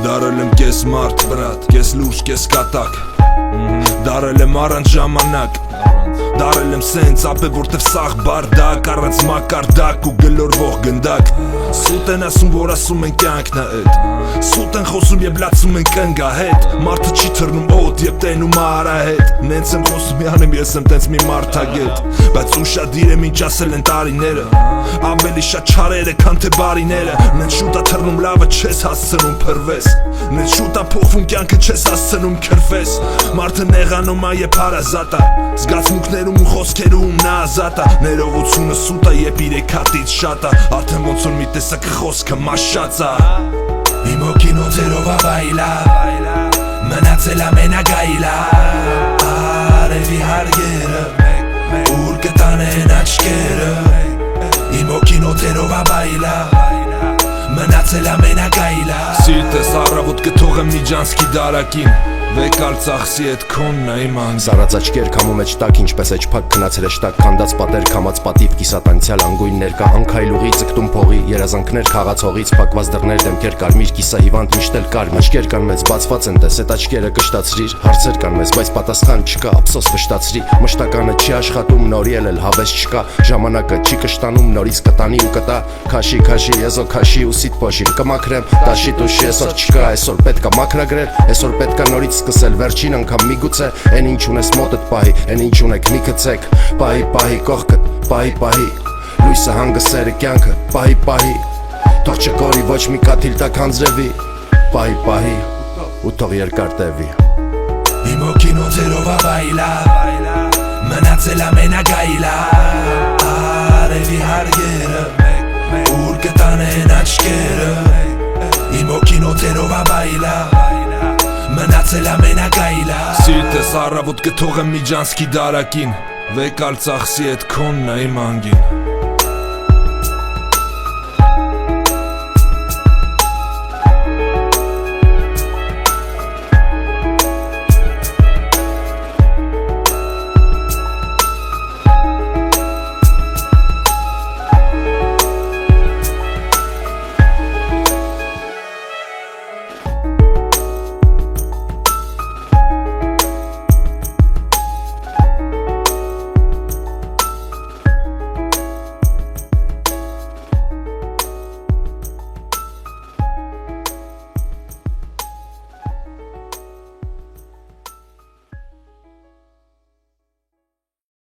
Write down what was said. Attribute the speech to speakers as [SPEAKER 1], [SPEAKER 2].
[SPEAKER 1] Դարել եմ կես մարդ, բրատ, կես լուրջ, կես կատակ Դարել եմ առանց ժամանակ Դարել եմ սենց ապե որտև սաղ բարդակ Առանց մակարդակ ու գլորվող գնդակ Սուտ են ասում, որ ասում են կյանքն է էդ Սուտ են խոսում և լացում են կնգա հետ Մարդը չի թռնում օդ և տենում արահետ Նենց եմ խոսում յանեմ ես եմ տենց մի մարդագետ Բայց ուշադիր եմ ինչ ասել են տարիները Ավելի շատ չարերը քան թե բարիները Նենց շուտ ա թռնում լավը չես հասցնում փրվես Նենց շուտ ա փոխվում կյանքը չես հասցնում քրվես Մարդը նեղանում ա և հարազատ ա Զգացմունքներում ու խոսքերում նա ազատ ա Ներողությունը սուտ ա և իրեք հատից շատ ա Արդեն ոնց որ մի տեսակ խոսքը մաշած ա Իմ հոգին օձերով ա բայլա Մնացել ա մենագայլա Արևի հարգերը Ուր կտանեն աչքերը Իմ հոգին օձերով ա բայլա Մնացել ա մենագայլա Սիրտես առավոտ կթողեմ միջանցքի դարակին Վեկ Արցախսի էդ քոնն ա իմ անգին
[SPEAKER 2] Սարած աչքեր քամում էջ տակ ինչպես էջ փակ քնացել էջ տակ Քանդած պատեր քամած պատիվ կիսատանցյալ անգույն ներկա Անքայլուղի ձգտում փողի երազանքներ խաղացողից Փակված դռներ դեմքեր կարմիր կիսահիվանդ միշտ էլ կար Աչքեր կան մեծ բացված են տես էդ աչքերը կշտացրիր Հարցեր կան մեզ բայց պատասխան չկա ափսոս վշտացրի Մշտականը չի աշխատում նորի էլ հավես չկա Ժամանակը չի կշտանում նորից կտանի ու կտա Քաշի քաշի եզո քաշի ու սիտ փոշիր կմաքրեմ Տաշի տուշի այսօր չկա այսօր պետք է մաքրագրել Այսօր պետք է նորից սկսել վերջին անգամ միգուցե Են ինչ ունես մոտդ պահի, են ինչ ունեք մի գցեք Պահի պահի կողքդ, պահի պահի Լույսը հանգսերը կյանքը, պահի պահի Թող չկորի ոչ մի կաթիլ տակ հանձրևի Պահի պահի ու թող երկար տևի
[SPEAKER 1] Իմ հոգին օձերով ա բայլա Մնացել ա մենագայլա Արևի հարգերը Ուր կտանեն աչքերը Իմ հոգին օձերով ա բայլա Մնացել ա մենագայլա Սիրտես առավոտ կթողեմ միջանցքի դարակին Վեկ Արցախսի էդ քոնն ա իմ անգին